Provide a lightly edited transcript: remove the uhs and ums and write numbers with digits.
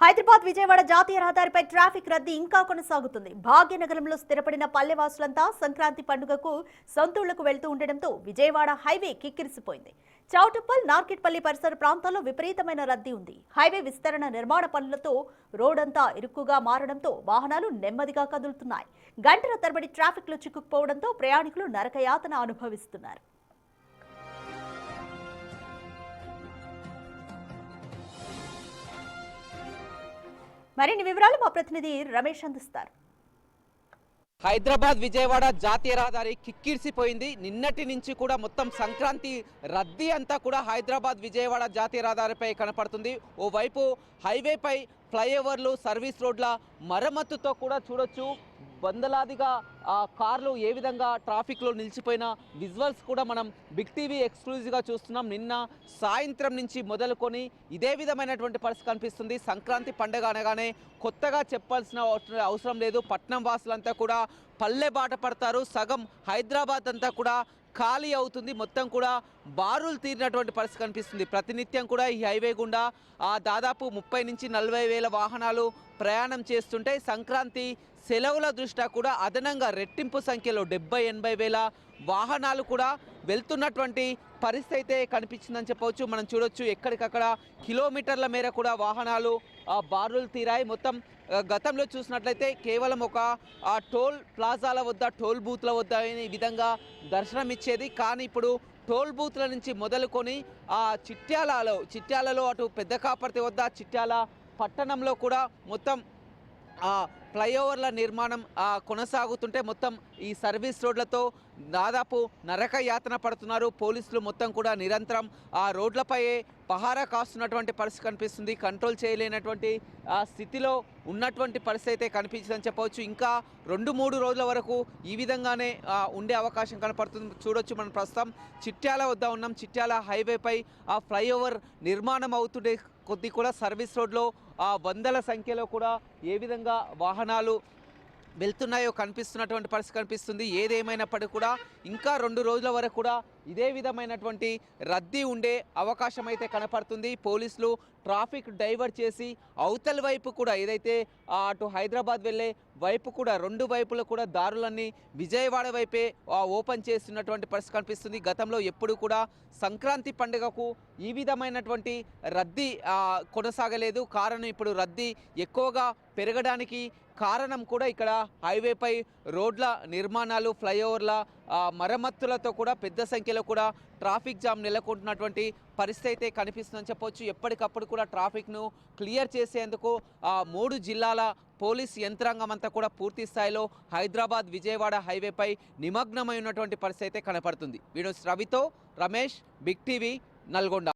హైదరాబాద్ విజయవాడ జాతీయ రహదారిపై ట్రాఫిక్ రద్దీ ఇంకా కొనసాగుతుంది. భాగ్యనగరంలో స్థిరపడిన పల్లెవాసులంతా సంక్రాంతి పండుగకు సొంతూళ్లకు వెళ్తూ ఉండడంతో విజయవాడ హైవే కిక్కిరిసిపోయింది. చౌటుప్పల్, నార్కెట్పల్లి పరిసర ప్రాంతాల్లో విపరీతమైన రద్దీ ఉంది. హైవే విస్తరణ నిర్మాణ పనులతో రోడ్డంతా ఇరుక్కుగా మారడంతో వాహనాలు నెమ్మదిగా కదులుతున్నాయి. గంటల తరబడి ట్రాఫిక్ లో చిక్కుకుపోవడంతో ప్రయాణికులు నరకయాతన అనుభవిస్తున్నారు. మరిన్ని వివరాలు మా ప్రతినిధి రమేష్ అందిస్తారు. హైదరాబాద్ విజయవాడ జాతీయ రహదారి కిక్కిరిసిపోయింది. నిన్నటి నుంచి కూడా మొత్తం సంక్రాంతి రద్దీ అంతా కూడా హైదరాబాద్ విజయవాడ జాతీయ రహదారిపై కనపడుతుంది. ఓవైపు హైవేపై ఫ్లైఓవర్లు, సర్వీస్ రోడ్ల మరమ్మతుతో కూడా చూడొచ్చు వందలాదిగా కార్లు ఏ విధంగా ట్రాఫిక్లో నిలిచిపోయిన విజువల్స్ కూడా మనం బిగ్ టీవీ ఎక్స్క్లూజివ్గా చూస్తున్నాం. నిన్న సాయంత్రం నుంచి మొదలుకొని ఇదే విధమైనటువంటి పరిస్థితి కనిపిస్తుంది. సంక్రాంతి పండుగ అనగానే కొత్తగా చెప్పాల్సిన అవసరం లేదు. పట్నం వాసులంతా కూడా పల్లె బాట పడతారు. సగం హైదరాబాద్ అంతా కూడా ఖాళీ అవుతుంది. మొత్తం కూడా బారులు తీరినటువంటి పరిస్థితి కనిపిస్తుంది. ప్రతినిత్యం కూడా ఈ హైవే గుండా దాదాపు 30 నుంచి 40 వేల వాహనాలు ప్రయాణం చేస్తుంటే సంక్రాంతి సెలవుల దృష్ట్యా కూడా అదనంగా రెట్టింపు సంఖ్యలో 70-80 వేల వాహనాలు కూడా వెళ్తున్నటువంటి పరిస్థితి అయితే కనిపించిందని చెప్పవచ్చు. మనం చూడొచ్చు ఎక్కడికక్కడ కిలోమీటర్ల మేర కూడా వాహనాలు బారులు తీరాయి. మొత్తం గతంలో చూసినట్లయితే కేవలం ఒక టోల్ ప్లాజాల వద్ద, టోల్ బూత్ల వద్ద ఈ విధంగా దర్శనం ఇచ్చేది. కానీ ఇప్పుడు టోల్ బూత్ల నుంచి మొదలుకొని చిట్యాలలో అటు పెద్ద కాపర్తి వద్ద, చిట్యాల పట్టణంలో కూడా మొత్తం ఫ్లైఓవర్ల నిర్మాణం కొనసాగుతుంటే మొత్తం ఈ సర్వీస్ రోడ్లతో దాదాపు నరక యాతన పడుతున్నారు. పోలీసులు మొత్తం కూడా నిరంతరం ఆ రోడ్లపై పహారా కాస్తున్నటువంటి పరిస్థితి కనిపిస్తుంది. కంట్రోల్ చేయలేనటువంటి స్థితిలో ఉన్నటువంటి పరిస్థితి అయితే కనిపించిందని చెప్పవచ్చు. ఇంకా 2-3 రోజుల వరకు ఈ విధంగానే ఉండే అవకాశం కనపడుతుంది. చూడొచ్చు మనం ప్రస్తుతం చిట్యాల వద్ద ఉన్నాం. చిట్యాల హైవేపై ఆ ఫ్లైఓవర్ నిర్మాణం అవుతుండే కొద్ది కూడా సర్వీస్ రోడ్లో వందల సంఖ్యలో కూడా ఏ విధంగా వాహనాలు వెళ్తున్నాయో కనిపిస్తున్నటువంటి పరిస్థితి కనిపిస్తుంది. ఏదేమైనప్పటికీ కూడా ఇంకా 2 రోజుల వరకు కూడా ఇదే విధమైనటువంటి రద్దీ ఉండే అవకాశం అయితే కనపడుతుంది. పోలీసులు ట్రాఫిక్ డైవర్ట్ చేసి అవతల వైపు కూడా ఏదైతే అటు హైదరాబాద్ వెళ్ళే వైపు కూడా 2 వైపులు కూడా దారులన్నీ విజయవాడ వైపే ఓపెన్ చేస్తున్నటువంటి పరిస్థితి కనిపిస్తుంది. గతంలో ఎప్పుడు కూడా సంక్రాంతి పండుగకు ఈ విధమైనటువంటి రద్దీ కొనసాగలేదు. కారణం ఇప్పుడు రద్దీ ఎక్కువగా పెరగడానికి కారణం కూడా ఇక్కడ హైవేపై రోడ్ల నిర్మాణాలు, ఫ్లైఓవర్ల మరమ్మతులతో కూడా పెద్ద సంఖ్యలో కూడా ట్రాఫిక్ జామ్ నెలకొంటున్నటువంటి పరిస్థితి అయితే కనిపిస్తుందని చెప్పవచ్చు. ఎప్పటికప్పుడు కూడా ట్రాఫిక్ను క్లియర్ చేసేందుకు 3 జిల్లాల పోలీస్ యంత్రాంగం అంతా కూడా పూర్తి స్థాయిలో హైదరాబాద్ విజయవాడ హైవేపై నిమగ్నమై ఉన్నటువంటి పరిస్థితి అయితే కనపడుతుంది. వీడియోస్ రవితో రమేష్, బిగ్ టీవీ, నల్గొండ.